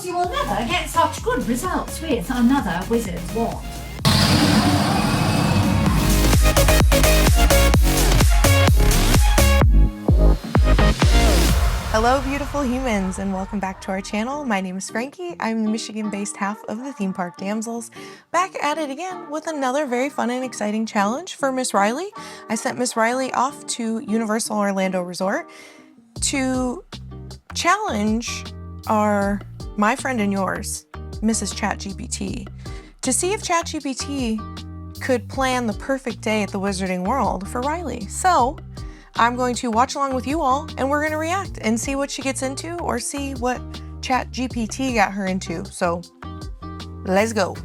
course you will never get such good results with another wizard's wand. Hello beautiful humans and welcome back to our channel. My name is Frankie. I'm the Michigan-based half of the theme park Damsels. Back at it again with another very fun and exciting challenge for Miss Riley. I sent Miss Riley off to Universal Orlando Resort to challenge my friend and yours, Mrs. ChatGPT, to see if ChatGPT could plan the perfect day at the Wizarding World for Riley. So I'm going to watch along with you all and we're going to react and see what she gets into or see what ChatGPT got her into. So let's go.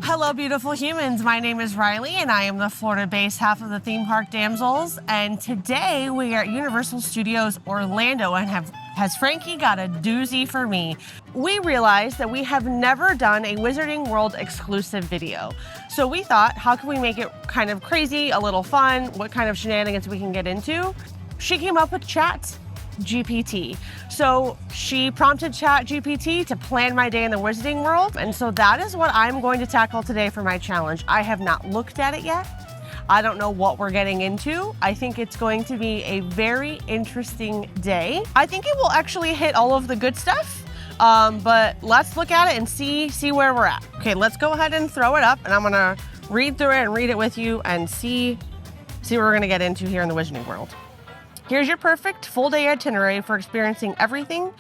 Hello beautiful humans, my name is Riley and I am the Florida-based half of the theme park Damsels, and today we are at Universal Studios Orlando and has Frankie got a doozy for me. We realized that we have never done a Wizarding World exclusive video. So we thought, how can we make it kind of crazy, a little fun, what kind of shenanigans we can get into? She came up with ChatGPT. So she prompted ChatGPT to plan my day in the Wizarding World. And so that is what I'm going to tackle today for my challenge. I have not looked at it yet. I don't know what we're getting into. I think it's going to be a very interesting day. I think it will actually hit all of the good stuff, but let's look at it and see where we're at. Okay, let's go ahead and throw it up, and I'm gonna read through it and read it with you and see what we're gonna get into here in the Wizarding World. Here's your perfect full day itinerary for experiencing everything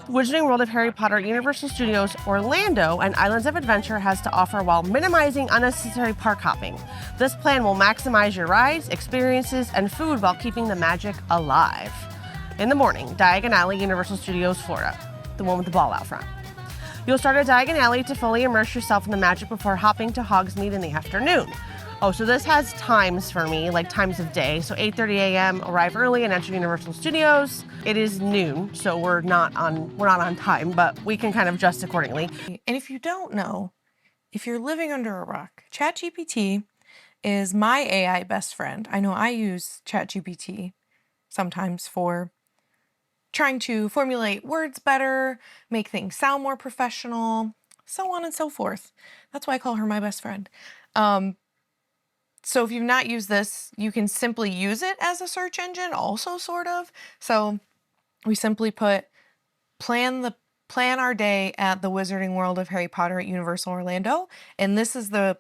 Wizarding World of Harry Potter at Universal Studios Orlando and Islands of Adventure has to offer while minimizing unnecessary park hopping. This plan will maximize your rides, experiences, and food while keeping the magic alive. In the morning, Diagon Alley, Universal Studios, Florida, the one with the ball out front. You'll start at Diagon Alley to fully immerse yourself in the magic before hopping to Hogsmeade in the afternoon. Oh, so this has times for me, like times of day. So 8:30 a.m. arrive early and enter Universal Studios. It is noon, so we're not on time, but we can kind of adjust accordingly. And if you don't know, if you're living under a rock, ChatGPT is my AI best friend. I know I use ChatGPT sometimes for trying to formulate words better, make things sound more professional, so on and so forth. That's why I call her my best friend. So if you've not used this, you can simply use it as a search engine also, sort of. So we simply put plan our day at the Wizarding World of Harry Potter at Universal Orlando, and this is the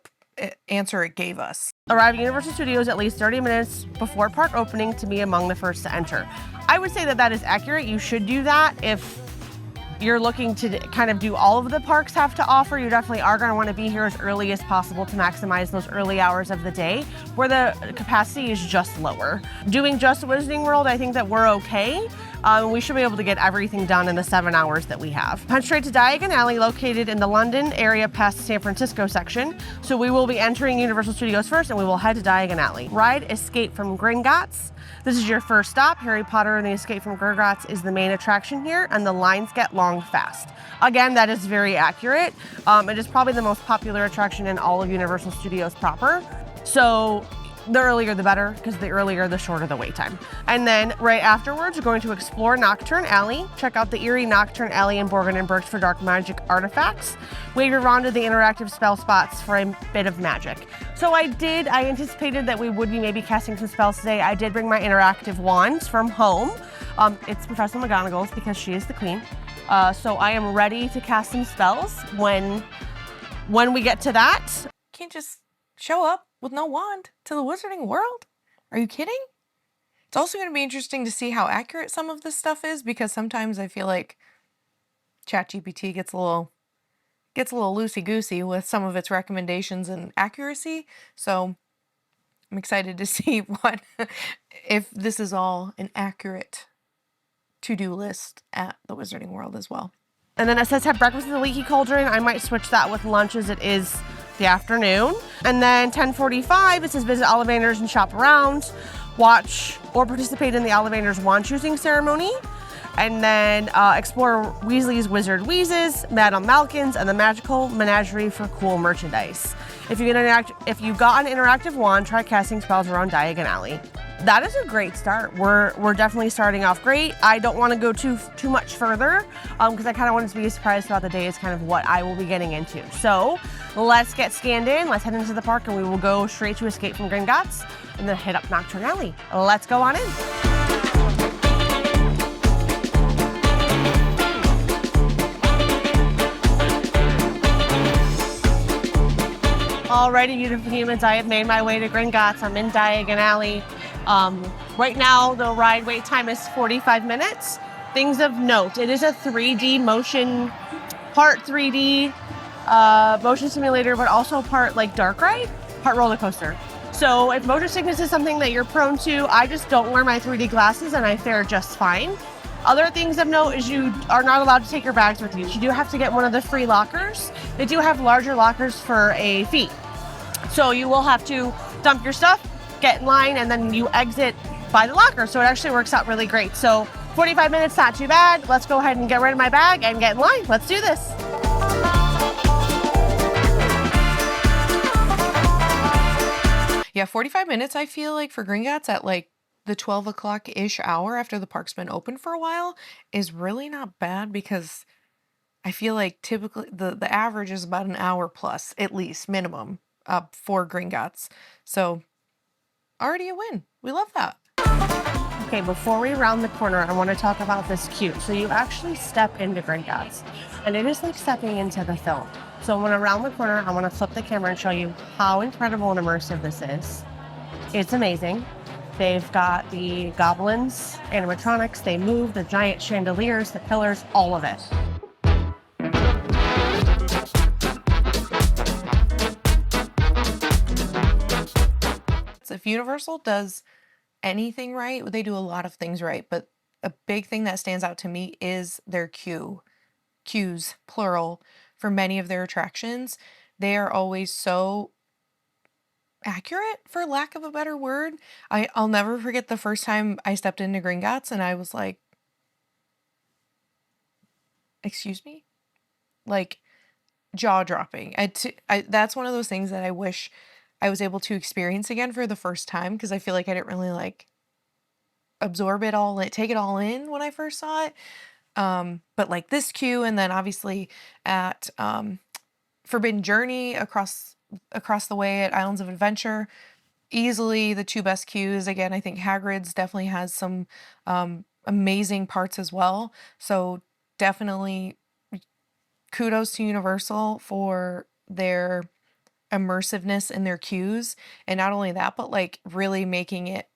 answer it gave us. Arrive at Universal Studios at least 30 minutes before park opening to be among the first to enter. I would say that is accurate. You should do that if you're looking to kind of do all of the parks have to offer. You definitely are going to want to be here as early as possible to maximize those early hours of the day where the capacity is just lower. Doing just Wizarding World, I think that we're okay. We should be able to get everything done in the 7 hours that we have. Head straight to Diagon Alley, located in the London area past the San Francisco section. So we will be entering Universal Studios first and we will head to Diagon Alley. Ride Escape from Gringotts. This is your first stop. Harry Potter and the Escape from Gringotts is the main attraction here, and the lines get long fast. Again, that is very accurate. It is probably the most popular attraction in all of Universal Studios proper. So the earlier the better, because the earlier the shorter the wait time. And then right afterwards, we're going to explore Nocturn Alley, check out the eerie Nocturn Alley in Borgin and Burke for dark magic artifacts, wave your wand to the interactive spell spots for a bit of magic. So I anticipated that we would be maybe casting some spells today. I did bring my interactive wands from home. It's Professor McGonagall's because she is the queen. So I am ready to cast some spells when we get to that. Can't just show up with no wand to the Wizarding World? Are you kidding? It's also going to be interesting to see how accurate some of this stuff is, because sometimes I feel like ChatGPT gets a little loosey-goosey with some of its recommendations and accuracy. So I'm excited to see if this is all an accurate to-do list at the Wizarding World as well. And then it says have breakfast in the Leaky Cauldron. I might switch that with lunch as it is the afternoon. And then 10:45, it says visit Ollivanders and shop around, watch or participate in the Ollivanders wand choosing ceremony. And then explore Weasley's Wizard Wheezes, Madame Malkin's, and the Magical Menagerie for cool merchandise. If you got an interactive wand, try casting spells around Diagon Alley. that is a great start. We're definitely starting off great. I don't want to go too much further because I kind of want it to be a surprise throughout the day is kind of what I will be getting into. So let's get scanned in. Let's head into the park and we will go straight to Escape from Gringotts and then hit up Nocturn Alley. Let's go on in. Alrighty, beautiful humans, I have made my way to Gringotts. I'm in Diagon Alley. Right now, the ride wait time is 45 minutes. Things of note, it is a 3D motion, part 3D motion simulator, but also part like dark ride, part roller coaster. So if motion sickness is something that you're prone to, I just don't wear my 3D glasses and I fare just fine. Other things of note is you are not allowed to take your bags with you. You do have to get one of the free lockers. They do have larger lockers for a fee. So you will have to dump your stuff, get in line, and then you exit by the locker. So it actually works out really great. So 45 minutes, not too bad. Let's go ahead and get rid of my bag and get in line. Let's do this. Yeah, 45 minutes, I feel like for Gringotts at like the 12 o'clock-ish hour after the park's been open for a while is really not bad because I feel like typically the average is about an hour plus, at least, minimum, for Gringotts. So already a win. We love that. Okay, before we round the corner, I want to talk about this queue. So you actually step into Gringotts, and it is like stepping into the film. So when I round the corner, I want to flip the camera and show you how incredible and immersive this is. It's amazing. They've got the goblins, animatronics, they move, the giant chandeliers, the pillars, all of it. If Universal does anything right, they do a lot of things right, but a big thing that stands out to me is their queues, plural, for many of their attractions. They are always so accurate, for lack of a better word. I'll never forget the first time I stepped into Gringotts and I was like, excuse me? Like, jaw-dropping. That's one of those things that I wish I was able to experience again for the first time because I feel like I didn't really like absorb it all, take it all in when I first saw it. But like this queue, and then obviously at Forbidden Journey across the way at Islands of Adventure, easily the two best queues. Again, I think Hagrid's definitely has some amazing parts as well. So definitely kudos to Universal for their immersiveness in their queues, and not only that, but like really making it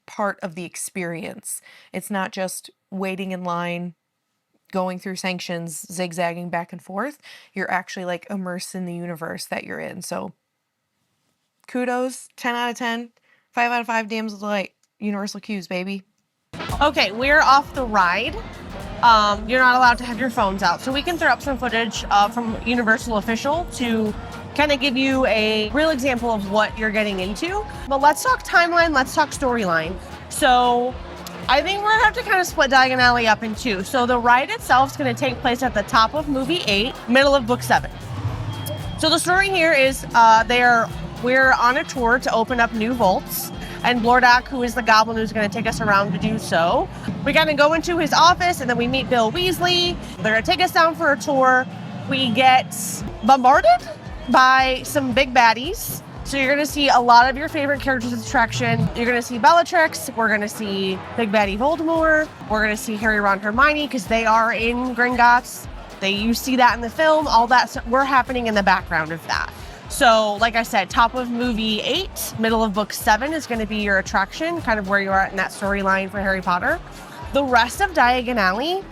part of the experience. It's not just waiting in line, going through sanctions, zigzagging back and forth. You're actually like immersed in the universe that you're in. So kudos, 10 out of 10, 5 out of 5 Damsel Delight. Universal queues, baby. Okay, we're off the ride. You're not allowed to have your phones out, so we can throw up some footage from Universal Official to kind of give you a real example of what you're getting into. But let's talk timeline, let's talk storyline. So I think we're gonna have to kind of split Diagon Alley up in two. So the ride itself is gonna take place at the top of movie 8, middle of book 7. So the story here is we're on a tour to open up new vaults, and Blordak, who is the goblin who's gonna take us around to do so, we kind of go into his office and then we meet Bill Weasley. They're gonna take us down for a tour. We get bombarded by some big baddies. So you're gonna see a lot of your favorite characters of the attraction. You're gonna see Bellatrix, we're gonna see Big Baddie Voldemort, we're gonna see Harry, Ron, Hermione, because they are in Gringotts. You see that in the film, all that, we're happening in the background of that. So like I said, top of movie 8, middle of book 7 is gonna be your attraction, kind of where you are at in that storyline for Harry Potter. The rest of Diagon Alley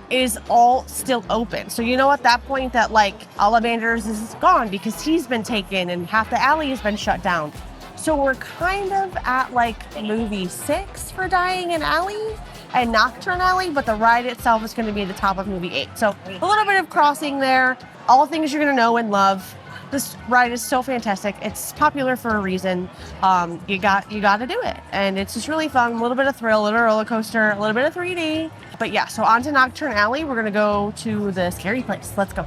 is all still open. So you know at that point that like Ollivanders is gone because he's been taken and half the alley has been shut down. So we're kind of at like movie 6 for Diagon Alley and Nocturn Alley, but the ride itself is going to be at the top of movie 8. So a little bit of crossing there, all things you're going to know and love. This ride is so fantastic. It's popular for a reason. You got to do it. And it's just really fun. A little bit of thrill, a little roller coaster, a little bit of 3D. But yeah, so on to Nocturn Alley. We're gonna go to the scary place. Let's go.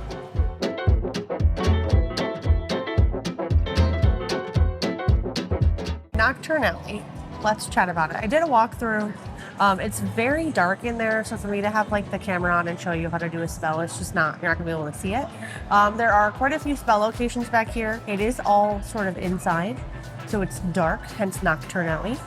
Nocturn Alley let's chat about it. I did a walkthrough. It's very dark in there, so for me to have like the camera on and show you how to do a spell, it's just not, you're not gonna be able to see it. There are quite a few spell locations back here. It is all sort of inside, so it's dark, hence Nocturn Alley.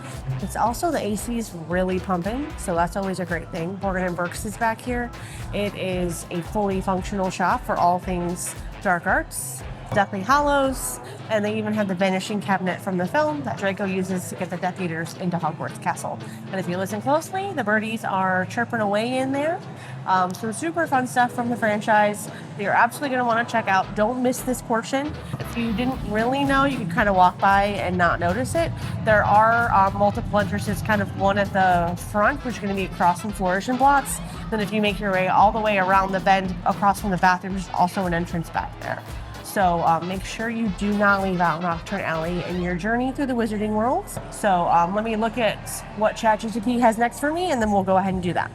It's also, the AC is really pumping, so that's always a great thing. Morgan and Burke's is back here. It is a fully functional shop for all things dark arts. Deathly Hallows, and they even have the vanishing cabinet from the film that Draco uses to get the Death Eaters into Hogwarts Castle. And if you listen closely, the birdies are chirping away in there. Some super fun stuff from the franchise that you're absolutely going to want to check out. Don't miss this portion. If you didn't really know, you can kind of walk by and not notice it. There are multiple entrances, kind of one at the front, which is going to be across from Flourish and Blots. Then if you make your way all the way around the bend across from the bathroom, there's also an entrance back there. So make sure you do not leave out Nocturn Alley in your journey through the wizarding world. So let me look at what ChatGPT has next for me, and then we'll go ahead and do that.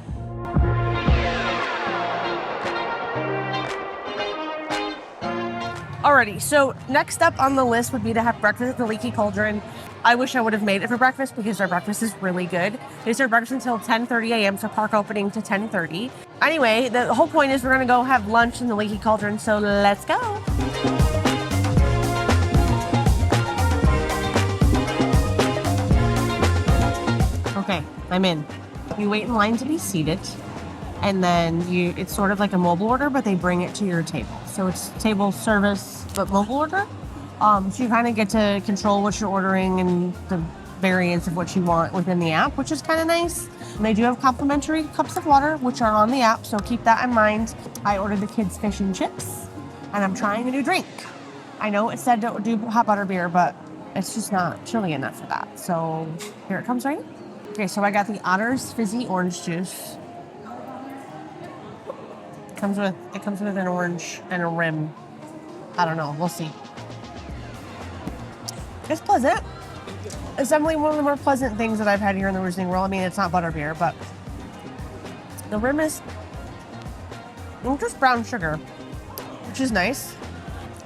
Alrighty, so next up on the list would be to have breakfast at the Leaky Cauldron. I wish I would have made it for breakfast because their breakfast is really good. They serve breakfast until 10:30 a.m., so park opening to 10:30. Anyway, the whole point is we're gonna go have lunch in the Leaky Cauldron, so let's go. Okay, I'm in. You wait in line to be seated, and then it's sort of like a mobile order, but they bring it to your table. So it's table service, but mobile order. So you kind of get to control what you're ordering and the variants of what you want within the app, which is kind of nice. And they do have complimentary cups of water, which are on the app, so keep that in mind. I ordered the kids fish and chips, and I'm trying a new drink. I know it said don't do hot butter beer, but it's just not chilly enough for that. So here it comes right now. Okay, so I got the Otter's Fizzy Orange Juice. It comes with an orange and a rim. I don't know, we'll see. It's pleasant. It's definitely one of the more pleasant things that I've had here in the Wizarding World. I mean, it's not butterbeer, but the rim is just brown sugar, which is nice.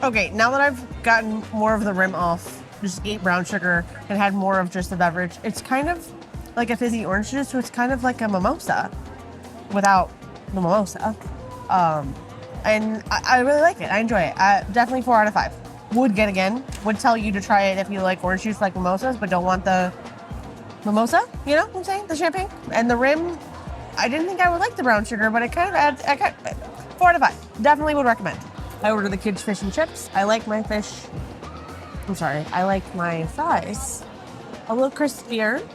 Okay, now that I've gotten more of the rim off, just ate brown sugar and had more of just the beverage, it's kind of like a fizzy orange juice, so it's kind of like a mimosa without the mimosa. And I really like it. I enjoy it. Definitely 4 out of 5. Would get again. Would tell you to try it if you like orange juice like mimosas, but don't want the mimosa, you know what I'm saying? The champagne. And the rim, I didn't think I would like the brown sugar, but it kind of adds, 4 out of 5. Definitely would recommend. I ordered the kids fish and chips. I like my fries a little crispier,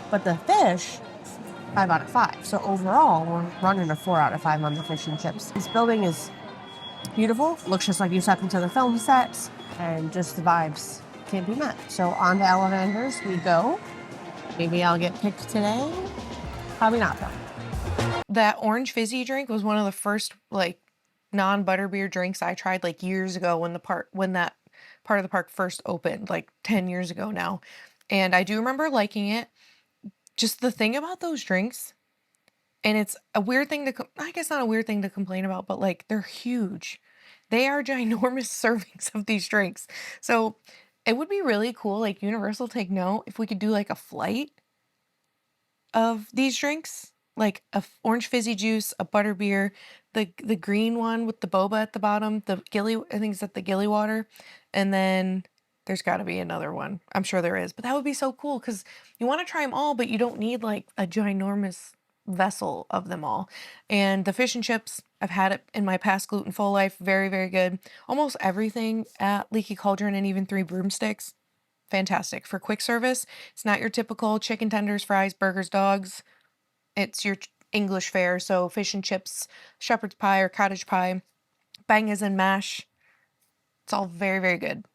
but the fish, 5 out of 5. So overall, we're running a 4 out of 5 on the fish and chips. This building is beautiful. Looks just like you stepped into the film set, and just the vibes can't be met. So on to Ollivander's we go. Maybe I'll get picked today. Probably not though. That orange fizzy drink was one of the first like non-butterbeer drinks I tried like years ago when that part of the park first opened, like 10 years ago now. And I do remember liking it. Just the thing about those drinks, and it's a weird thing I guess not a weird thing to complain about, but like they're huge. They are ginormous servings of these drinks. So it would be really cool, like Universal, take note, if we could do like a flight of these drinks, like a orange fizzy juice, a butterbeer, the green one with the boba at the bottom, I think it's at the Gilly Water, and then there's got to be another one. I'm sure there is, but that would be so cool because you want to try them all, but you don't need like a ginormous vessel of them all. And the fish and chips, I've had it in my past gluten-full life. Very, very good. Almost everything at Leaky Cauldron and even 3 Broomsticks, fantastic. For quick service, it's not your typical chicken tenders, fries, burgers, dogs. It's your English fare. So fish and chips, shepherd's pie or cottage pie, bangers and mash. It's all very, very good.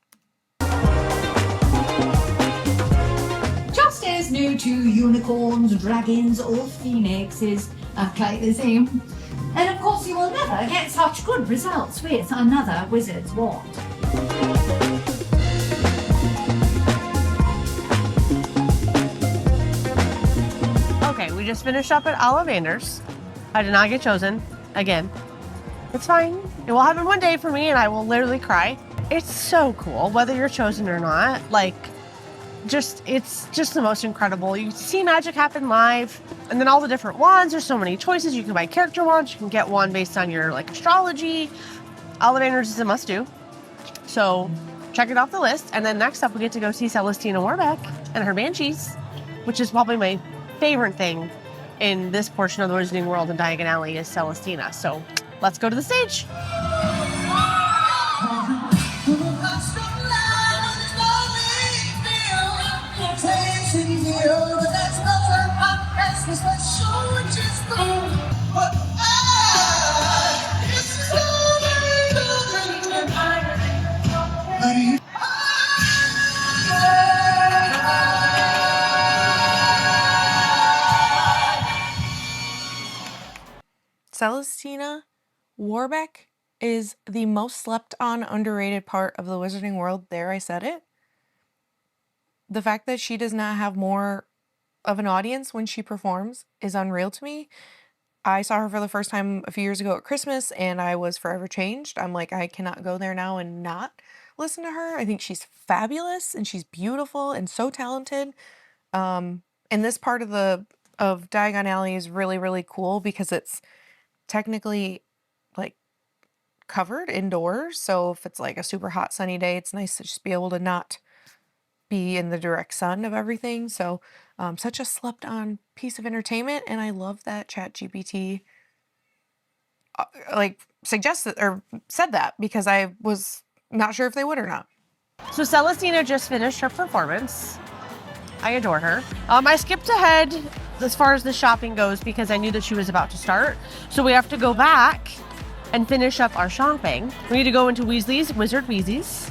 Just as no 2 unicorns, dragons, or phoenixes are quite the same. And of course you will never get such good results with another wizard's wand. Okay, we just finished up at Ollivander's. I did not get chosen again. It's fine. It will happen one day for me and I will literally cry. It's so cool, whether you're chosen or not. Like, it's just the most incredible. You see magic happen live, and then all the different wands. There's so many choices. You can buy character wands. You can get one based on your like astrology. Ollivanders is a must-do. So check it off the list. And then next up, we get to go see Celestina Warbeck and her Banshees, which is probably my favorite thing in this portion of the Wizarding World in Diagon Alley is Celestina. So let's go to the stage. Celestina Warbeck is the most slept on, underrated part of the Wizarding World. There, I said it. The fact that she does not have more of an audience when she performs is unreal to me. I saw her for the first time a few years ago at Christmas, and I was forever changed. I'm like, I cannot go there now and not listen to her. I think she's fabulous, and she's beautiful and so talented. And this part of Diagon Alley is really, really cool because it's technically like covered indoors. So if it's like a super hot sunny day, it's nice to just be able to not be in the direct sun of everything. So such a slept on piece of entertainment. And I love that ChatGPT like suggested or said that, because I was not sure if they would or not. So Celestina just finished her performance. I adore her. I skipped ahead as far as the shopping goes because I knew that she was about to start. So we have to go back and finish up our shopping. We need to go into Weasley's Wizard Weasley's,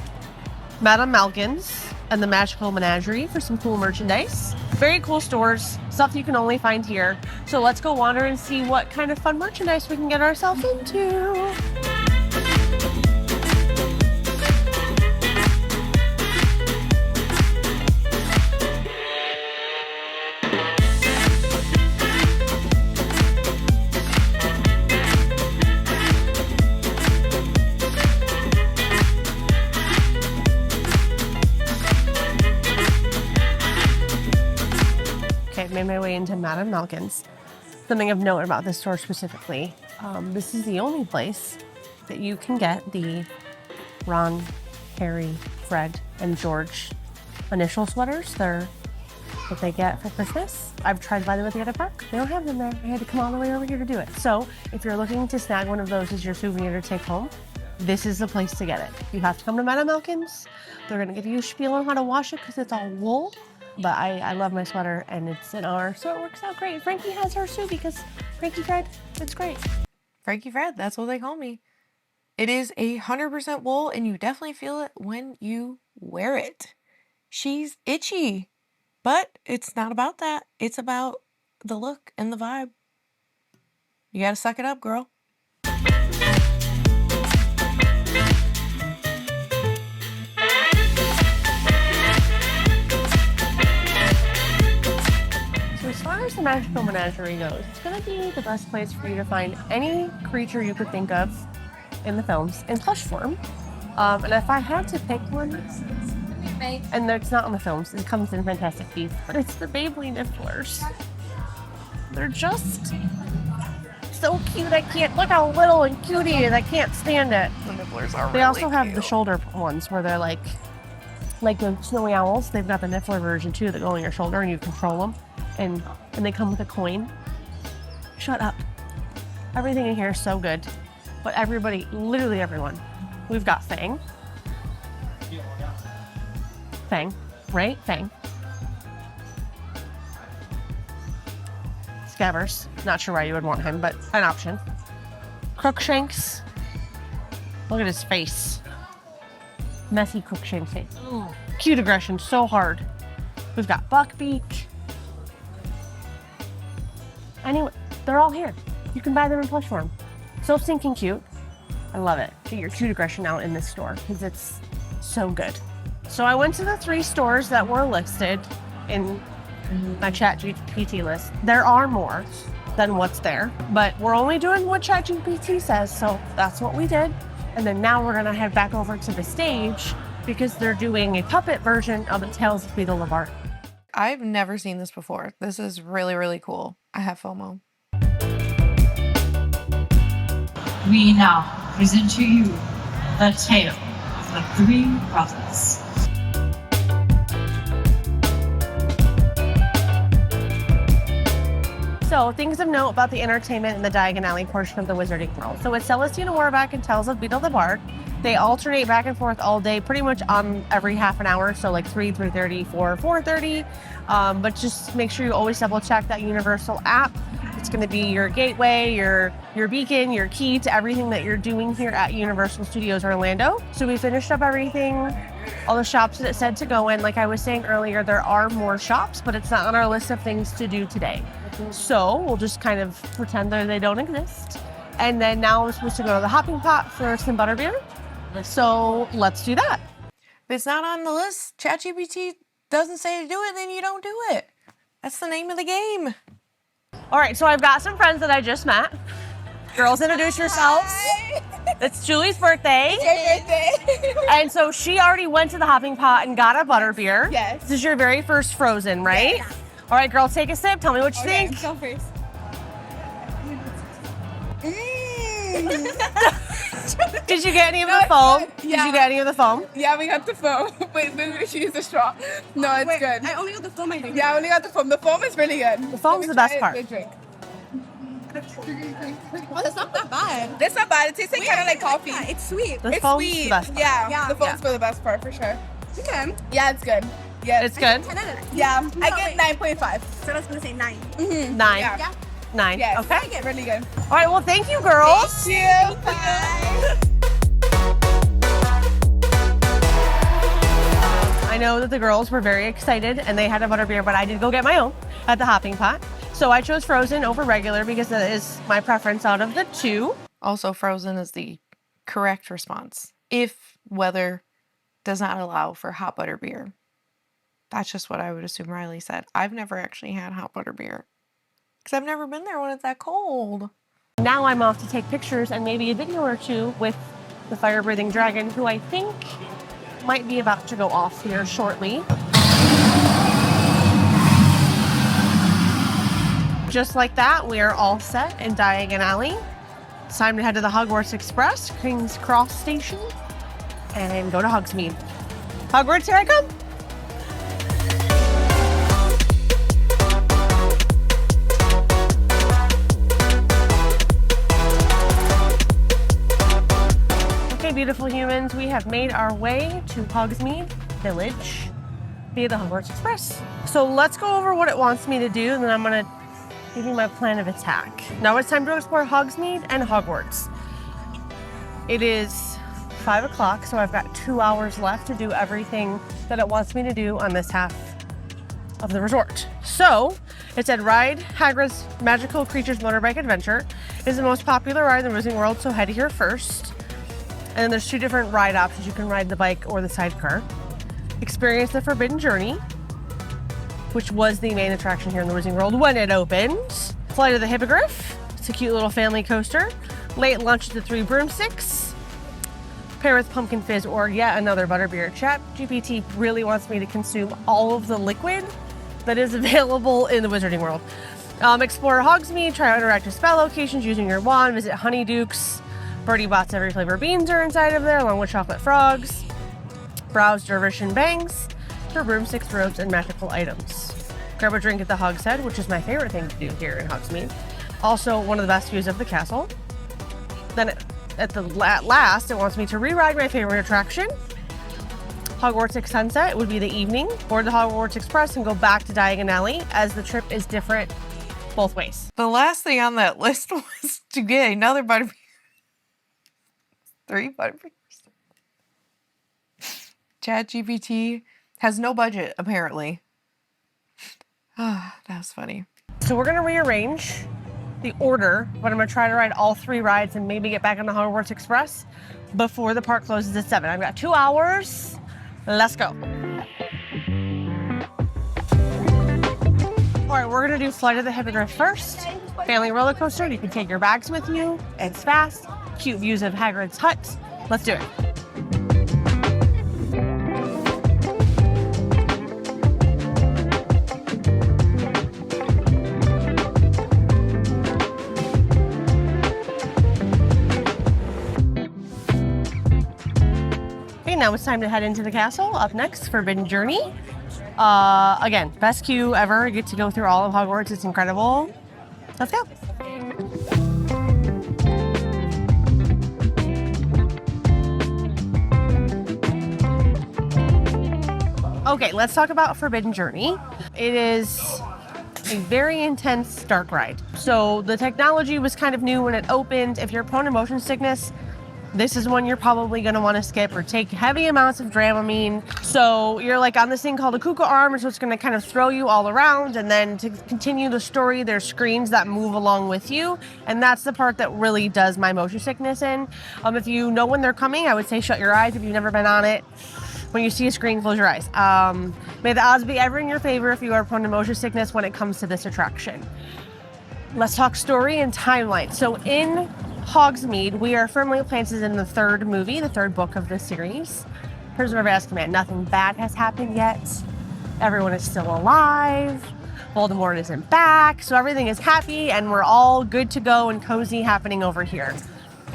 Madame Malkin's, and the Magical Menagerie for some cool merchandise. Very cool stores, stuff you can only find here. So let's go wander and see what kind of fun merchandise we can get ourselves into. Made my way into Madame Malkin's. Something of note about this store specifically, this is the only place that you can get the Ron, Harry, Fred, and George initial sweaters. They're what they get for Christmas. I've tried to buy them at the other park. They don't have them there. I had to come all the way over here to do it. So if you're looking to snag one of those as your souvenir to take home, this is the place to get it. You have to come to Madame Malkin's. They're gonna give you a spiel on how to wash it because it's all wool. But I love my sweater and it's an R, so it works out great. Frankie has hers too because Frankie Fred, it's great. Frankie Fred, that's what they call me. It is 100% wool and you definitely feel it when you wear it. She's itchy, but it's not about that. It's about the look and the vibe. You gotta suck it up, girl. As far as the Magical Menagerie goes, it's going to be the best place for you to find any creature you could think of in the films in plush form. And if I had to pick one, and it's not in the films, it comes in Fantastic Beasts, but it's the Beyblade Nifflers. They're just so cute. I can't, look how little and cute he is. I can't stand it. The Nifflers are They also have the shoulder ones where they're like the snowy owls. They've got the Niffler version too that go on your shoulder and you control them. And they come with a coin. Shut up. Everything in here is so good. But everybody, literally everyone. We've got Fang. Fang, right? Fang. Scabbers. Not sure why you would want him, but an option. Crookshanks. Look at his face. Messy Crookshanks face. Ooh. Cute aggression, so hard. We've got Buckbeak. Anyway, they're all here. You can buy them in plush form. So stinking cute. I love it. Get your cute aggression out in this store because it's so good. So I went to the 3 stores that were listed in my ChatGPT list. There are more than what's there, but we're only doing what ChatGPT says, so that's what we did. And then now we're gonna head back over to the stage because they're doing a puppet version of the Tales of Beedle the Bard. I've never seen this before. This is really, really cool. I have FOMO. We now present to you the tale of the three brothers. So, things of note about the entertainment in the Diagon Alley portion of the Wizarding World. So, it's Celestina Warbeck and Tales of Beedle the Bard. They alternate back and forth all day, pretty much on every half an hour. So, like 3, 3:30, 4, 4:30. But just make sure you always double check that Universal app. It's going to be your gateway, your beacon, your key to everything that you're doing here at Universal Studios Orlando. So, we finished up everything. All the shops that it said to go in. Like I was saying earlier, there are more shops, but it's not on our list of things to do today. So we'll just kind of pretend that they don't exist. And then now we're supposed to go to the hopping pot for some butterbeer. So let's do that. If it's not on the list, ChatGPT doesn't say to do it, then you don't do it. That's the name of the game. All right, so I've got some friends that I just met. Girls, introduce yourselves. Hi. It's Julie's birthday. It's your birthday. And so she already went to the hopping pot and got a butterbeer. Yes. This is your very first Frozen, right? Yes. All right, girls, take a sip. Tell me what you Okay, think. go first. Did you get any of the foam? good. Did Yeah. you get any of the foam? Yeah, we got the foam. Wait, maybe she used the straw. No, it's good. I only got the foam, I think. Yeah, I only got the foam. The foam is really good. The foam's the best part. Good drink. Well, it's not that bad. It's not bad. It tastes like kind of like coffee. Yeah, it's sweet. The It's foam's sweet. the best part. Yeah, the foam's for the best part for sure. Okay. Yeah, it's good. Yeah, It's good? 10 out of 10. Yeah, No, I get 9.5. So I was going to say 9. 9. Yeah. 9. Yes. Okay. Really good. All right, well, thank you, girls. Thank you. Bye. I know that the girls were very excited and they had a butterbeer, but I did go get my own at the hopping pot. So I chose Frozen over regular because that is my preference out of the two. Also, Frozen is the correct response if weather does not allow for hot butter beer. That's just what I would assume Riley said. I've never actually had hot butter beer because I've never been there when it's that cold. Now I'm off to take pictures and maybe a video or two with the fire-breathing dragon, who I think might be about to go off here shortly. Just like that, we are all set in Diagon Alley. It's time to head to the Hogwarts Express, King's Cross Station, and go to Hogsmeade. Hogwarts, here I come! Okay, beautiful humans, we have made our way to Hogsmeade Village via the Hogwarts Express. So let's go over what it wants me to do, and then I'm gonna give you my plan of attack. Now it's time to explore Hogsmeade and Hogwarts. It is 5 o'clock, so I've got 2 hours left to do everything that it wants me to do on this half of the resort. So it said ride Hagrid's Magical Creatures Motorbike Adventure. It is the most popular ride in the Wizarding World, so head here first. And then there's 2 different ride options. You can ride the bike or the sidecar. Experience the Forbidden Journey, which was the main attraction here in the Wizarding World when it opened. Flight of the Hippogriff. It's a cute little family coaster. Late lunch at the 3 Broomsticks. Pair with Pumpkin Fizz or yet another butterbeer. ChatGPT really wants me to consume all of the liquid that is available in the Wizarding World. Explore Hogsmeade, try out interactive spell locations using your wand, visit Honeydukes. Birdie Bots, every flavor beans are inside of there, along with chocolate frogs. Browse Dervish and Bangs for broomsticks, robes, and magical items. Grab a drink at the Hog's Head, which is my favorite thing to do here in Hogsmeade. Also, one of the best views of the castle. Then at last, it wants me to re-ride my favorite attraction, Hogwarts at sunset. It would be the evening. Board the Hogwarts Express and go back to Diagon Alley, as the trip is different both ways. The last thing on that list was to get another butterbeer. 3 butterbeers. ChatGPT has no budget, apparently. Ah, that was funny. So we're gonna rearrange the order, but I'm gonna try to ride all 3 rides and maybe get back on the Hogwarts Express before the park closes at 7. I've got 2 hours. Let's go. All right, we're gonna do Flight of the Hippogriff first. Family roller coaster. You can take your bags with you. It's fast. Cute views of Hagrid's hut. Let's do it. now it's time to head into the castle. Up next, Forbidden Journey. Again, best queue ever. You get to go through all of Hogwarts. It's incredible. Let's go. Okay, let's talk about Forbidden Journey. It is a very intense dark ride. So the technology was kind of new when it opened. If you're prone to motion sickness, this is one you're probably going to want to skip or take heavy amounts of Dramamine. So you're like on this thing called a Kuka arm, so it's going to kind of throw you all around. And then to continue the story, there's screens that move along with you. And that's the part that really does my motion sickness in. If you know when they're coming, I would say shut your eyes if you've never been on it. When you see a screen, close your eyes. May the odds be ever in your favor if you are prone to motion sickness when it comes to this attraction. Let's talk story and timeline. So in Hogsmeade, we are firmly planted in the third movie, the third book of this series, Prisoner of Azkaban. Nothing bad has happened yet. Everyone is still alive. Voldemort isn't back. So everything is happy and we're all good to go and cozy happening over here.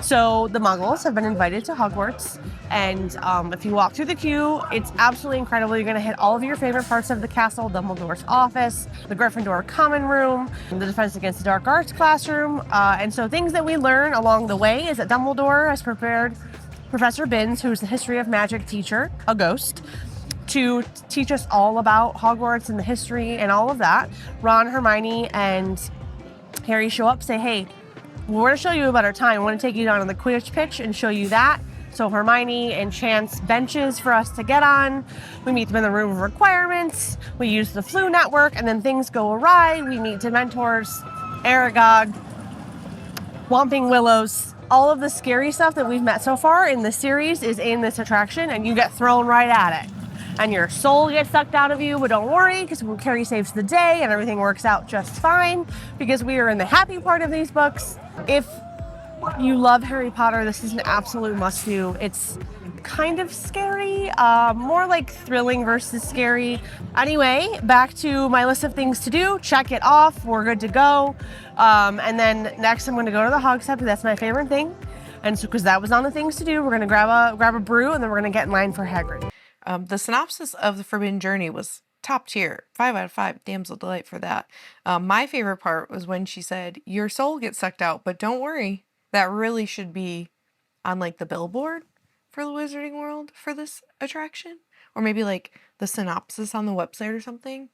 So the Muggles have been invited to Hogwarts, and if you walk through the queue, it's absolutely incredible. You're going to hit all of your favorite parts of the castle: Dumbledore's office, the Gryffindor common room, the Defense Against the Dark Arts classroom. And so things that we learn along the way is that Dumbledore has prepared Professor Binns, who's the history of magic teacher, a ghost, to teach us all about Hogwarts and the history and all of that. Ron, Hermione, and Harry show up, say, hey, we're going to show you about our time. I want to take you down on the Quidditch pitch and show you that. So Hermione and Chance benches for us to get on. We meet them in the room of requirements. We use the flu network, and then things go awry. We meet Dementors, Aragog, Whomping Willows. All of the scary stuff that we've met so far in the series is in this attraction, and you get thrown right at it. And your soul gets sucked out of you, but don't worry, because Carrie saves the day and everything works out just fine, because we are in the happy part of these books. If you love Harry Potter, this is an absolute must-do. It's kind of scary, more like thrilling versus scary. Anyway, back to my list of things to do. Check it off. We're good to go. And then next I'm going to go to the Hogshead, because that's my favorite thing. And so, because that was on the things to do, we're going to grab a brew, and then we're going to get in line for Hagrid. The synopsis of the Forbidden Journey was top tier, 5 out of 5, damsel delight for that. My favorite part was when she said, your soul gets sucked out, but don't worry. That really should be on like the billboard for the Wizarding World for this attraction. Or maybe like the synopsis on the website or something.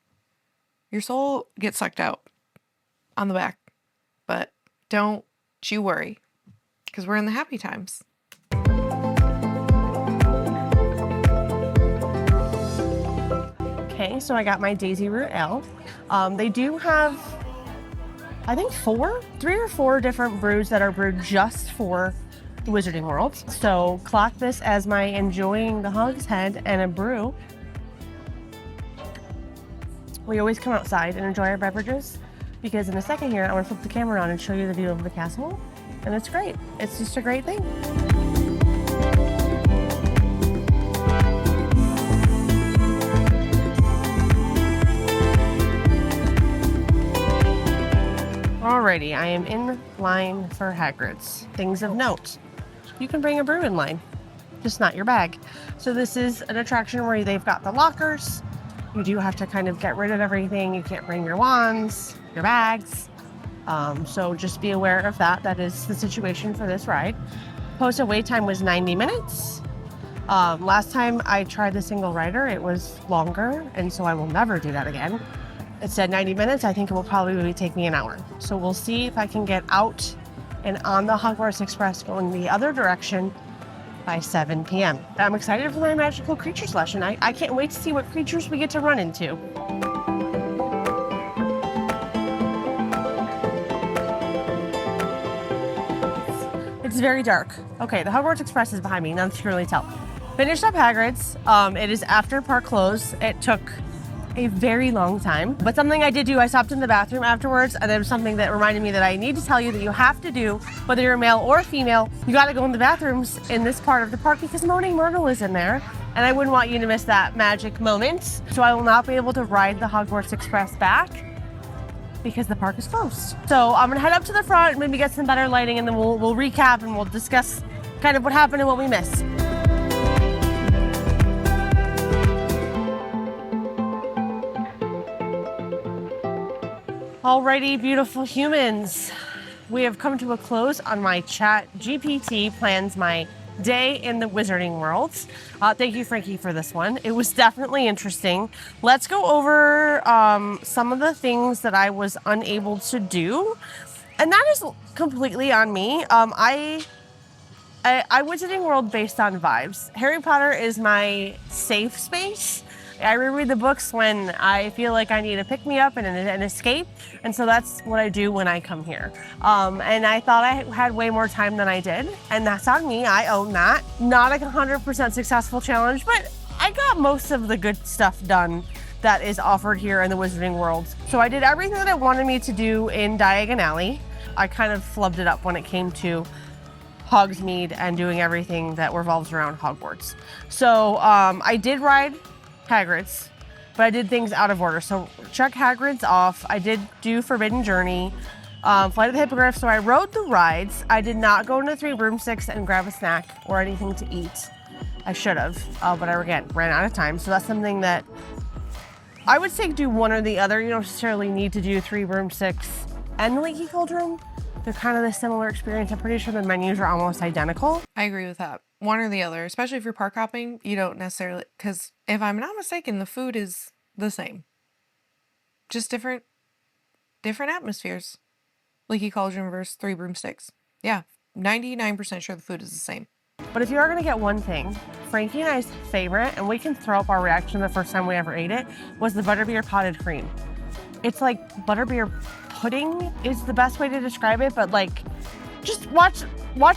Your soul gets sucked out on the back, but don't you worry, because we're in the happy times. Okay, so I got my Daisy Root Ale. They do have, I think 3 or 4 different brews that are brewed just for the Wizarding World. So clock this as my enjoying the Hogshead and a brew. We always come outside and enjoy our beverages, because in a second here, I want to flip the camera on and show you the view of the castle. And it's great. It's just a great thing. Alrighty, I am in line for Hagrid's. Things of note. You can bring a brew in line, just not your bag. So this is an attraction where they've got the lockers. You do have to kind of get rid of everything. You can't bring your wands, your bags. So just be aware of that. That is the situation for this ride. Posted wait time was 90 minutes. Last time I tried the single rider, it was longer, and so I will never do that again. It said 90 minutes. I think it will probably take me an hour. So we'll see if I can get out and on the Hogwarts Express going the other direction by 7 p.m. I'm excited for my magical creatures lesson. I can't wait to see what creatures we get to run into. It's very dark. Okay, the Hogwarts Express is behind me. Now you can really tell. Finished up Hagrid's. It is after park close. It took a very long time, but something I did do, I stopped in the bathroom afterwards, and there was something that reminded me that I need to tell you that you have to do, whether you're male or female. You got to go in the bathrooms in this part of the park, because Moaning Myrtle is in there, and I wouldn't want you to miss that magic moment. So I will not be able to ride the Hogwarts Express back because the park is closed. So I'm gonna head up to the front, maybe get some better lighting, and then we'll recap and we'll discuss kind of what happened and what we missed. Alrighty, beautiful humans. We have come to a close on my ChatGPT plans my day in the wizarding world. Thank you, Frankie, for this one. It was definitely interesting. Let's go over some of the things that I was unable to do. And that is completely on me. I wizarding world based on vibes. Harry Potter is my safe space. I reread the books when I feel like I need to pick me up and an escape. And so that's what I do when I come here. And I thought I had way more time than I did. And that's on me, I own that. Not a 100% successful challenge, but I got most of the good stuff done that is offered here in the wizarding world. So I did everything that it wanted me to do in Diagon Alley. I kind of flubbed it up when it came to Hogsmeade and doing everything that revolves around Hogwarts. So I did ride Hagrid's, but I did things out of order. So check Hagrid's off. I did do Forbidden Journey, Flight of the Hippogriff. So I rode the rides. I did not go into 3 broomsticks and grab a snack or anything to eat. I should have, but I again ran out of time. So that's something that I would say do one or the other. You don't necessarily need to do 3 broomsticks and the Leaky Cauldron. They're kind of the similar experience. I'm pretty sure the menus are almost identical. I agree with that. One or the other, especially if you're park hopping, you don't necessarily, because if I'm not mistaken, the food is the same. Just different atmospheres. Leaky Cauldron versus 3 broomsticks. Yeah, 99% sure the food is the same. But if you are gonna get one thing, Frankie and I's favorite, and we can throw up our reaction the first time we ever ate it, was the butterbeer potted cream. It's like butterbeer pudding is the best way to describe it, but like, just watch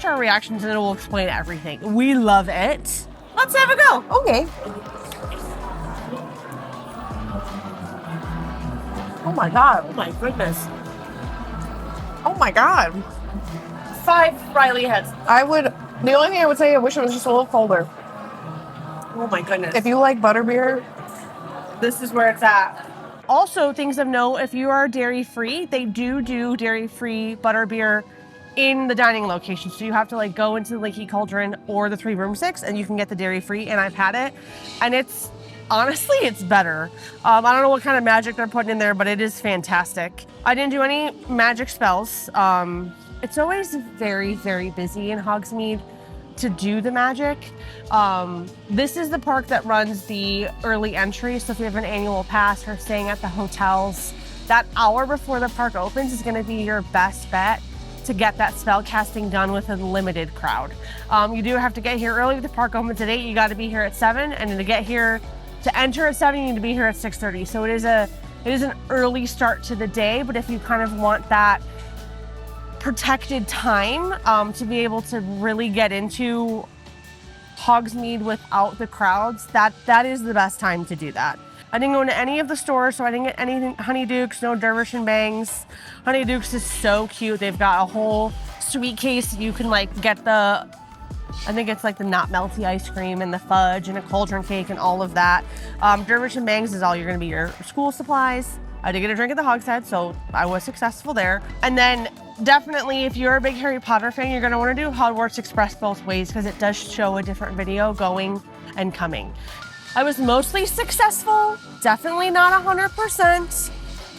our reactions and it will explain everything. We love it. Let's have a go. Okay. Oh my God. Oh my goodness. Oh my God. 5 Riley heads. The only thing I would say, I wish it was just a little colder. Oh my goodness. If you like butterbeer, This is where it's at. Also, things of note, if you are dairy-free, they do dairy-free butterbeer in the dining location. So you have to like go into the Leaky Cauldron or the 3 broomsticks and you can get the dairy-free, and I've had it. And it's, honestly, it's better. I don't know what kind of magic they're putting in there, but it is fantastic. I didn't do any magic spells. It's always very, very busy in Hogsmeade to do the magic. This is the park that runs the early entry. So if you have an annual pass or staying at the hotels, that hour before the park opens is gonna be your best bet to get that spell casting done with a limited crowd. You do have to get here early. The park opens at 8, you gotta be here at 7. And to get here, to enter at 7, you need to be here at 6:30. So it is an early start to the day, but if you kind of want that protected time to be able to really get into Hogsmeade without the crowds, that is the best time to do that. I didn't go into any of the stores, so I didn't get anything. Honeydukes, no Dervish and Bangs. Honeydukes is so cute. They've got a whole sweet case. You can like get the, I think it's like the not melty ice cream and the fudge and a cauldron cake and all of that. Dervish and Bangs is all you're gonna be your school supplies. I did get a drink at the Hogshead, so I was successful there. And then definitely, if you're a big Harry Potter fan, you're gonna wanna do Hogwarts Express both ways because it does show a different video going and coming. I was mostly successful, definitely not 100%,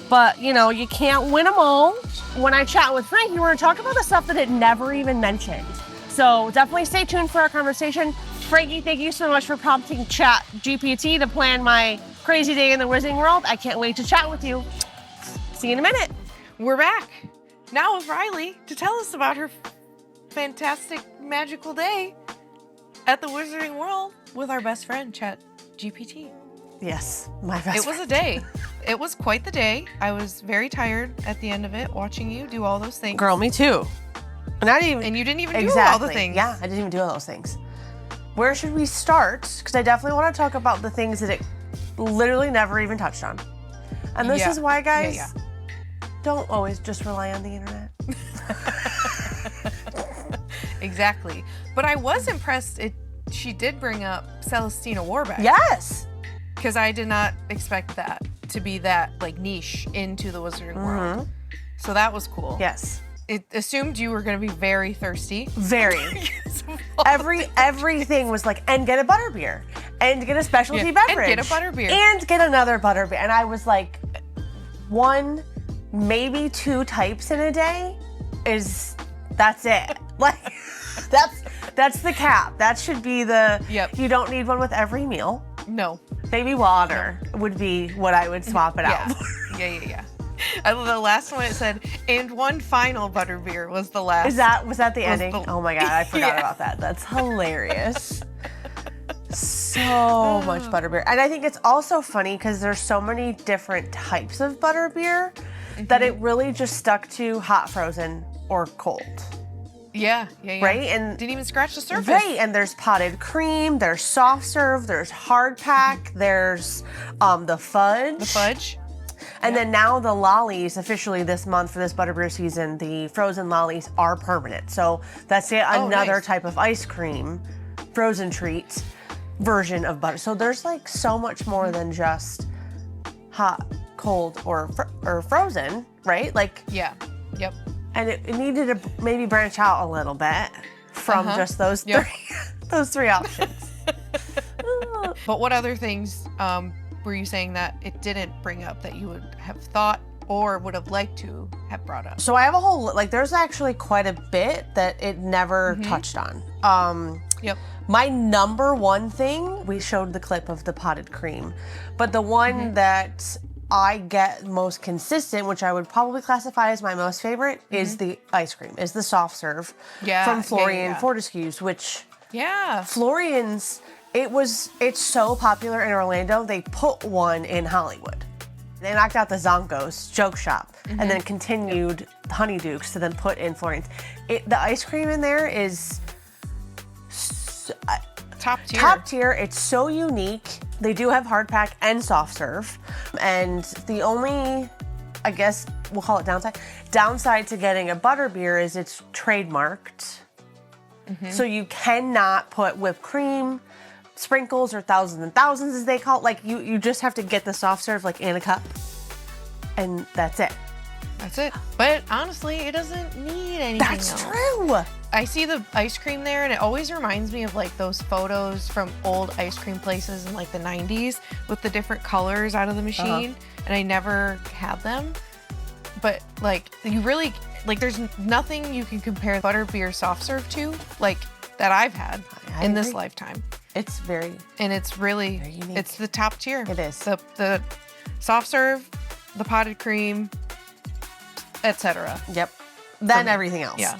but you know, you can't win them all. When I chat with Frankie, we're gonna talk about the stuff that it never even mentioned. So definitely stay tuned for our conversation. Frankie, thank you so much for prompting ChatGPT to plan my crazy day in the Wizarding World. I can't wait to chat with you. See you in a minute. we're back. Now with Riley to tell us about her fantastic magical day at the Wizarding World with our best friend, ChatGPT. Yes, my best It was a day. It was quite the day. I was very tired at the end of it, watching you do all those things. Girl, me too. And you didn't even do exactly. all the things. Yeah, I didn't even do all those things. Where should we start? Because I definitely want to talk about the things that it literally never even touched on. And this is why, guys, don't always just rely on the internet. Exactly. But I was impressed. She did bring up Celestina Warbeck. Yes. Because I did not expect that to be that like niche into the Wizarding World. So that was cool. Yes. It assumed you were going to be very thirsty. Very. Everything was like, and get a butterbeer, and get a specialty beverage, and get a butterbeer, and get another butterbeer. And I was like, one, maybe 2 types in a day that's it. Like that's the cap. That should be the, you don't need one with every meal. No. Maybe water would be what I would swap it out for. Yeah. I love the last one. It said, and one final butterbeer was the last. Was that the ending? Oh my God, I forgot about that. That's hilarious. So much butterbeer. And I think it's also funny because there's so many different types of butterbeer that it really just stuck to hot, frozen, or cold. Yeah. Right? And didn't even scratch the surface. Right, and there's potted cream, there's soft serve, there's hard pack, there's the fudge. The fudge. And then now the lollies, officially this month for this butterbeer season, the frozen lollies are permanent. So that's another type of ice cream, frozen treat version of butter. So there's like so much more than just hot, cold, or frozen, right? Like Yep. And it needed to maybe branch out a little bit from just those three options. But what other things were you saying that it didn't bring up that you would have thought or would have liked to have brought up? So I have a whole, there's actually quite a bit that it never touched on. My number one thing, we showed the clip of the potted cream, but the one that I get most consistent, which I would probably classify as my most favorite, is the ice cream, is the soft serve from Florian Fortescue's, which Florian's, it's so popular in Orlando, they put one in Hollywood. They knocked out the Zonko's joke shop and then continued Honeydukes to then put in Florian's. The ice cream in there is top tier. Top tier. It's so unique. They do have hard pack and soft serve. And the only, I guess we'll call it downside to getting a butterbeer is it's trademarked. So you cannot put whipped cream, sprinkles, or thousands and thousands as they call it. Like you just have to get the soft serve like in a cup. And that's it. That's it. But honestly, it doesn't need anything That's else. true. I see the ice cream there and it always reminds me of like those photos from old ice cream places in like the 90s with the different colors out of the machine. And I never had them. But like you really, like there's nothing you can compare butterbeer soft serve to like that I've had in this lifetime. It's very, and it's really, very unique. It's the top tier. It is. The soft serve, the potted cream, etc. Yep. Then everything else. Yeah.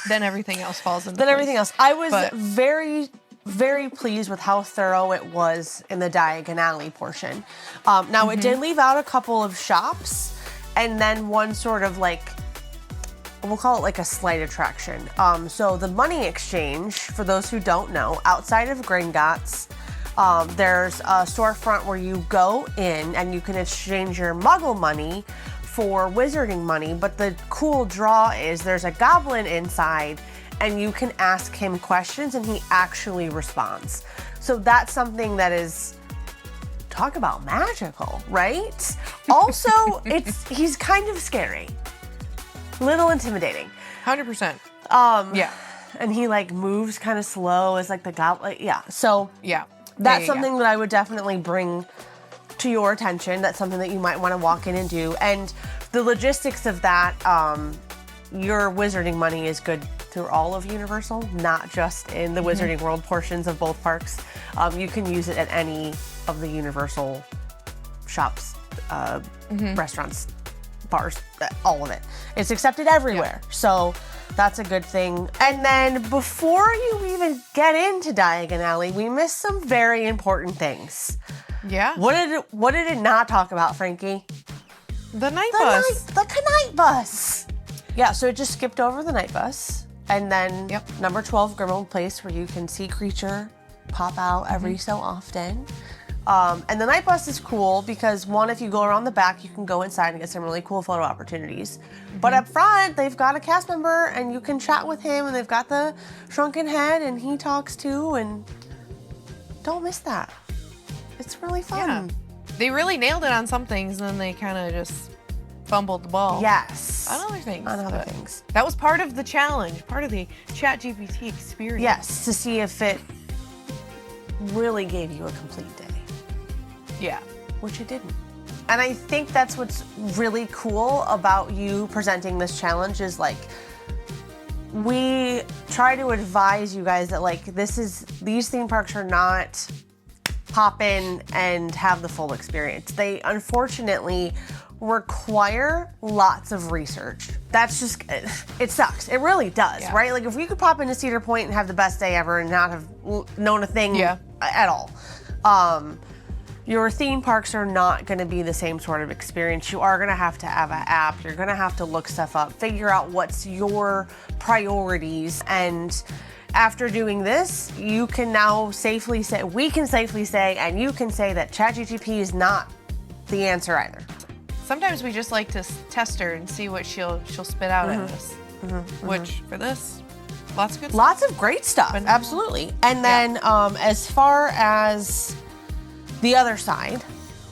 Then everything else falls into Then place. everything else. I was very, very pleased with how thorough it was in the Diagon Alley portion. Now, it did leave out a couple of shops and then one sort of like, we'll call it like a slight attraction. So the money exchange, for those who don't know, outside of Gringotts, there's a storefront where you go in and you can exchange your muggle money for wizarding money, but the cool draw is there's a goblin inside and you can ask him questions and he actually responds. So that's something that is, talk about magical, right? Also, he's kind of scary. Little intimidating. 100%. Yeah. And he like moves kind of slow as like the goblin. Yeah. So yeah. That's something that I would definitely bring to your attention. That's something that you might want to walk in and do. And the logistics of that, your wizarding money is good through all of Universal, not just in the Wizarding World portions of both parks. You can use it at any of the Universal shops, restaurants, bars, all of it. It's accepted everywhere. Yeah. So that's a good thing. And then before you even get into Diagon Alley, we missed some very important things. Yeah. What did it not talk about, Frankie? The night bus. The night bus. Yeah, so it just skipped over the night bus. And then number 12, Grimmauld Place, where you can see Creature pop out every so often. And the night bus is cool because one, if you go around the back, you can go inside and get some really cool photo opportunities. But up front, they've got a cast member and you can chat with him and they've got the shrunken head and he talks too, and don't miss that. It's really fun. Yeah. They really nailed it on some things and then they kind of just fumbled the ball. Yes. On other things. On other things. That was part of the challenge, part of the ChatGPT experience. Yes, to see if it really gave you a complete day. Yeah. Which it didn't. And I think that's what's really cool about you presenting this challenge is like, we try to advise you guys that like, these theme parks are not pop in and have the full experience. They unfortunately require lots of research. That's just, it sucks. It really does, right? Like if we could pop into Cedar Point and have the best day ever and not have known a thing at all. Your theme parks are not gonna be the same sort of experience. You are gonna have to have an app. You're gonna have to look stuff up, figure out what's your priorities. And after doing this, you can now safely say, we can safely say, and you can say that ChatGPT is not the answer either. Sometimes we just like to test her and see what she'll spit out at us. Which for this, lots of good stuff. Lots of great stuff, absolutely. And then as far as the other side,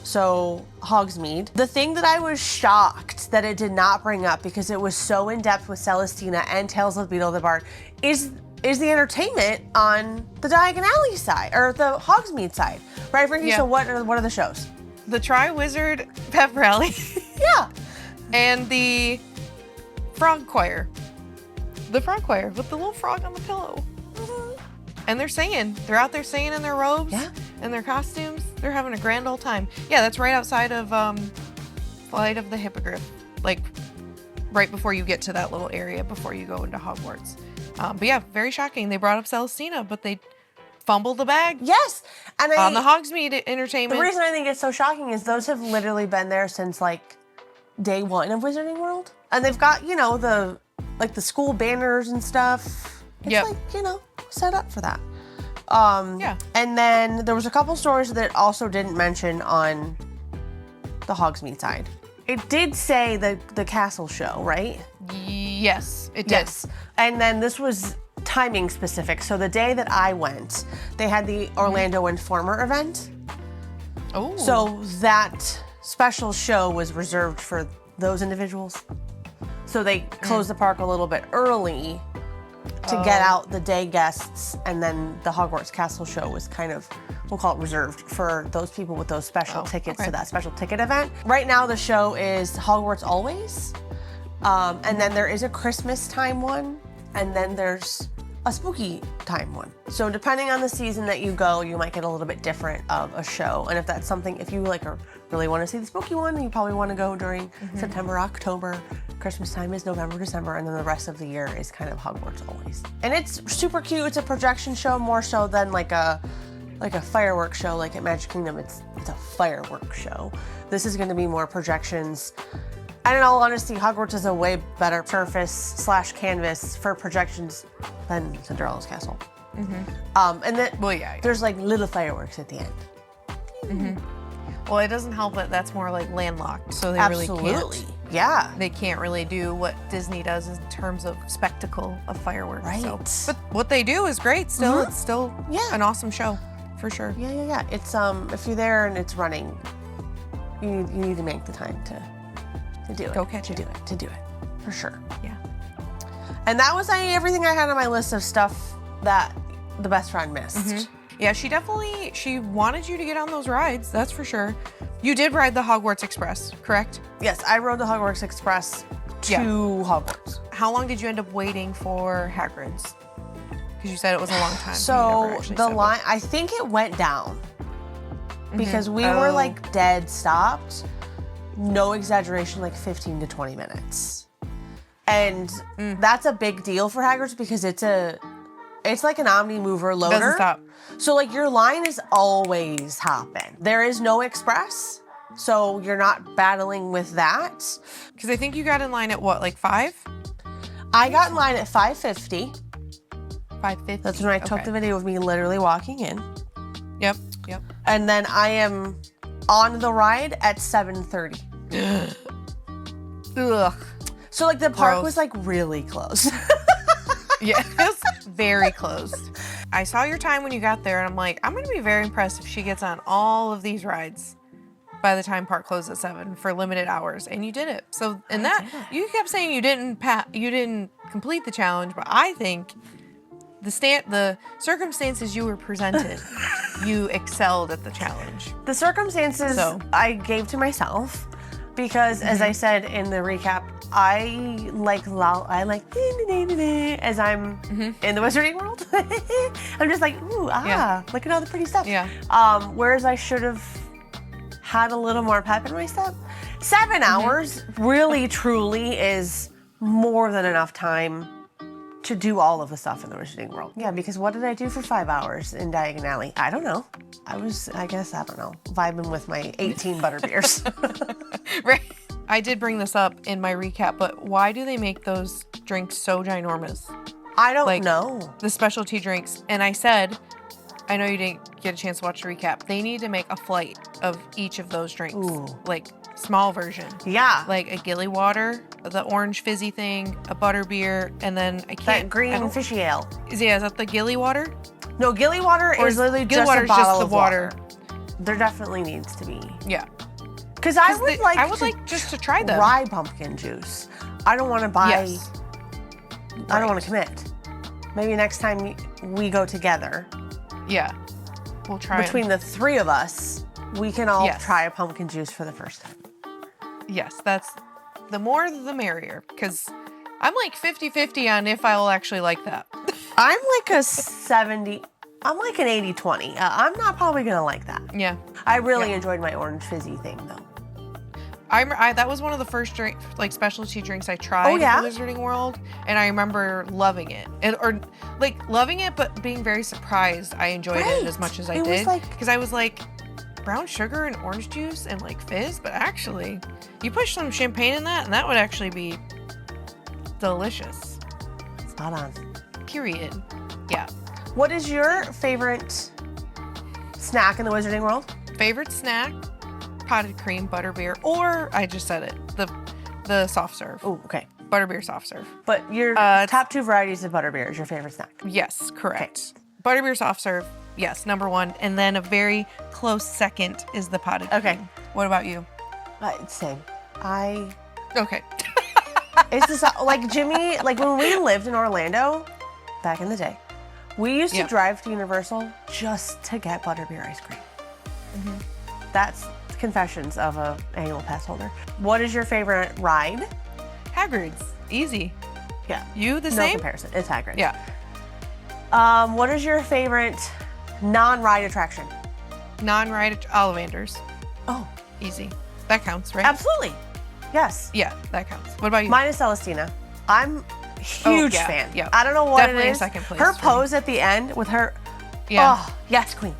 so Hogsmeade, the thing that I was shocked that it did not bring up because it was so in depth with Celestina and Tales of Beetle the Bard is the entertainment on the Diagon Alley side or the Hogsmeade side, right, Frankie? So what are the shows? The Tri-Wizard Pep Rally. And the Frog Choir. The Frog Choir with the little frog on the pillow. And they're singing. They're out there singing in their robes and their costumes. They're having a grand old time. Yeah, that's right outside of Flight of the Hippogriff. Like right before you get to that little area before you go into Hogwarts. But yeah, very shocking. They brought up Celestina, but they fumbled the bag. Yes. And on the Hogsmeade Entertainment. The reason I think it's so shocking is those have literally been there since like day one of Wizarding World. And they've got, you know, the school banners and stuff. It's like, you know, set up for that. And then there was a couple stories that it also didn't mention on the Hogsmeade side. It did say the castle show, right? Yes, it did. Yes. And then this was timing specific. So the day that I went, they had the Orlando Informer event. Oh. So that special show was reserved for those individuals. So they closed the park a little bit early to get out the day guests, and then the Hogwarts Castle show was kind of, we'll call it reserved for those people with those special tickets to that special ticket event. Right now the show is Hogwarts Always, and then there is a Christmas time one, and then there's a spooky time one. So depending on the season that you go, you might get a little bit different of a show. And if that's something, if you like really want to see the spooky one, you probably want to go during September, October. Christmas time is November, December, and then the rest of the year is kind of Hogwarts Always. And it's super cute. It's a projection show more so than like a fireworks show like at Magic Kingdom. It's a fireworks show. This is going to be more projections. And in all honesty, Hogwarts is a way better surface / canvas for projections than Cinderella's castle. And then there's like little fireworks at the end. Well, it doesn't help that that's more like landlocked, so they really can't. Yeah. They can't really do what Disney does in terms of spectacle of fireworks. Right. So. But what they do is great. Still, it's still an awesome show, for sure. Yeah. It's if you're there and it's running, you need to make the time to do it. Go catch it. To do it, for sure. Yeah. And that was everything I had on my list of stuff that the best friend missed. Yeah, she wanted you to get on those rides, that's for sure. You did ride the Hogwarts Express, correct? Yes, I rode the Hogwarts Express to Hogwarts. How long did you end up waiting for Hagrid's? Because you said it was a long time. So the line, I think it went down because we were like dead stopped. No exaggeration, like 15 to 20 minutes. And that's a big deal for Hagrid's because it's like an Omni Mover loader. Doesn't stop. So like your line is always hopping. There is no express, so you're not battling with that. Because I think you got in line at what, like 5? I got in line at 5:50. 5:50. That's when I took the video of me literally walking in. Yep. And then I am on the ride at 7:30. Ugh. So like the park was like really close. Yeah, it was very closed. I saw your time when you got there and I'm like, I'm gonna be very impressed if she gets on all of these rides by the time park closed at 7 for limited hours, and you did it. So you kept saying you didn't complete the challenge, but I think the circumstances you were presented, you excelled at the challenge. The circumstances I gave to myself because, as I said in the recap, I like as I'm in the Wizarding World. I'm just like, ooh, look at all the pretty stuff. Yeah. Whereas I should have had a little more pep in my step. 7 hours really, truly is more than enough time to do all of the stuff in the Wizarding World. Yeah, because what did I do for 5 hours in Diagon Alley? I don't know. I don't know, vibing with my 18 butterbeers. Right. I did bring this up in my recap, but why do they make those drinks so ginormous? I don't know. The specialty drinks. And I said, I know you didn't get a chance to watch the recap. They need to make a flight of each of those drinks. Ooh. Like small version. Yeah. Like a gilly water, the orange fizzy thing, a butterbeer, and then that green fishy ale. Is that the gilly water? No, gilly water is literally just a bottle of water. There definitely needs to be. Yeah. Because I would like just to try them. Rye pumpkin juice. I don't want to buy. Yes. I don't want to commit. Maybe next time we go together. Yeah. We'll try Between the 3 of us, we can all try a pumpkin juice for the first time. Yes, that's the more the merrier. Because I'm like 50-50 on if I will actually like that. I'm like a 70. I'm like an 80-20. I'm not probably going to like that. Yeah. I really enjoyed my orange fizzy thing, though. That was one of the first specialty drinks I tried in the Wizarding World, and I remember loving it, loving it, but being very surprised I enjoyed it as much as I did, because I was like, brown sugar and orange juice and like fizz, but actually, you push some champagne in that, and that would actually be delicious. Spot on. Period. Yeah. What is your favorite snack in the Wizarding World? Favorite snack? Potted cream, butterbeer, or I just said it, the soft serve. Oh, okay. Butterbeer soft serve. But your top 2 varieties of butterbeer is your favorite snack? Yes, correct. Okay. Butterbeer soft serve, yes, number 1. And then a very close second is the potted cream. Okay. What about you? Same. Okay. It's just like Jimmy, like when we lived in Orlando back in the day, we used to drive to Universal just to get butterbeer ice cream. That's confessions of a annual pass holder. What is your favorite ride? Hagrid's. Easy. Yeah. You the no same? No comparison. It's Hagrid. Yeah. What is your favorite non-ride attraction? Non-ride Ollivanders. Oh. Easy. That counts, right? Absolutely. Yes. Yeah, that counts. What about you? Mine is Celestina. I'm a huge fan. Yeah. I don't know what Definitely it is. Second place her pose at the end with her. Yeah. Oh, yes, queen.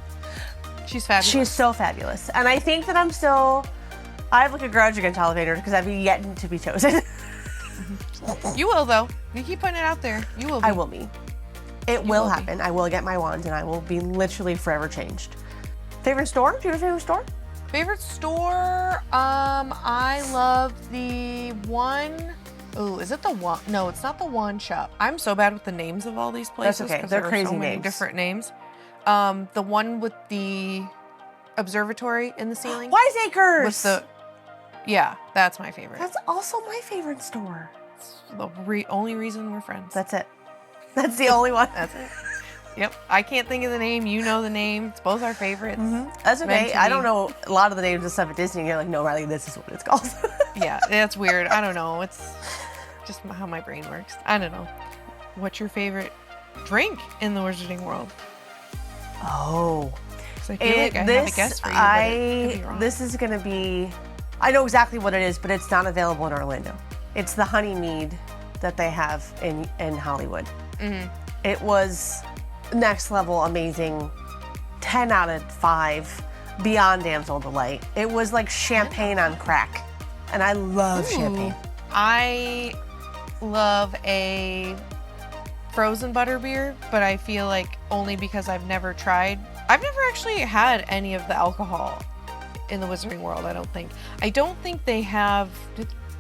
She's fabulous. She is so fabulous. And I think that I have like a grudge against Ollivander because I've yet to be chosen. You will, though. You keep putting it out there. You will be. I will be. It will happen. I will get my wand and I will be literally forever changed. Favorite store? Do you have a favorite store? Favorite store? I love the one. Oh, is it the one? No, it's not the wand shop. I'm so bad with the names of all these places. That's okay. 'cause They're there are crazy so many names. different names. The one with the observatory in the ceiling. Wiseacres! With the, yeah, that's my favorite. That's also my favorite store. It's the only reason we're friends. That's it. That's the only one. That's it. Yep. I can't think of the name. You know the name. It's both our favorites. That's okay. I don't know a lot of the names of stuff at Disney. You're like, no, Riley, this is what it's called. Yeah, that's weird. I don't know. It's just how my brain works. I don't know. What's your favorite drink in the Wizarding World? Oh. I feel like I have a guess for you, but it could be wrong. This is going to be, I know exactly what it is, but it's not available in Orlando. It's the honey mead that they have in Hollywood. It was next level amazing, 10 out of 5, beyond Damsel Delight. It was like champagne on crack, and I love champagne. I love a frozen butterbeer, but I feel like only because I've never actually had any of the alcohol in the Wizarding World, I don't think. I don't think they have,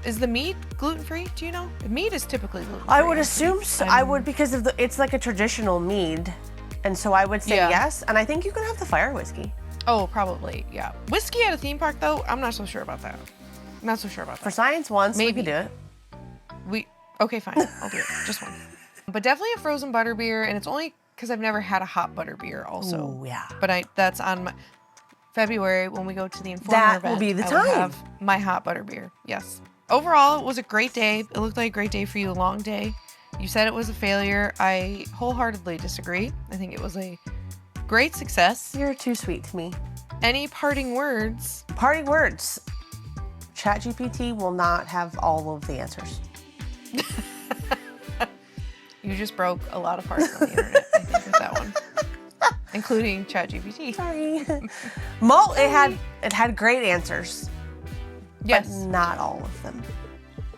is the mead gluten-free? Do you know? Mead is typically gluten-free. I would assume so. I would, because of it's like a traditional mead, and so I would say yes. And I think you can have the fire whiskey. Oh, probably, yeah. Whiskey at a theme park, though, I'm not so sure about that. I'm not so sure about that. For science once, maybe we could do it. Okay, fine. I'll do it. Just one. But definitely a frozen butterbeer, and it's only because I've never had a hot butterbeer also. Oh, yeah. But that's on my February when we go to the Informer That event. will be the I will time. have my hot butterbeer. Yes. Overall, it was a great day. It looked like a great day for you, a long day. You said it was a failure. I wholeheartedly disagree. I think it was a great success. You're too sweet to me. Any parting words? Parting words. ChatGPT will not have all of the answers. You just broke a lot of hearts on the internet, I think, with that one. Including ChatGPT. Sorry. It had great answers. Yes. But not all of them.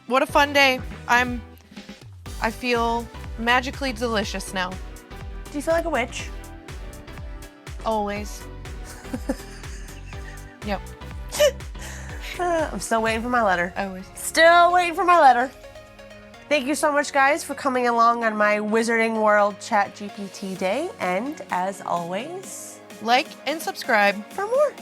What a fun day. I feel magically delicious now. Do you feel like a witch? Always. Yep. I'm still waiting for my letter. Always. Still waiting for my letter. Thank you so much, guys, for coming along on my Wizarding World ChatGPT day. And as always, Like and subscribe for more.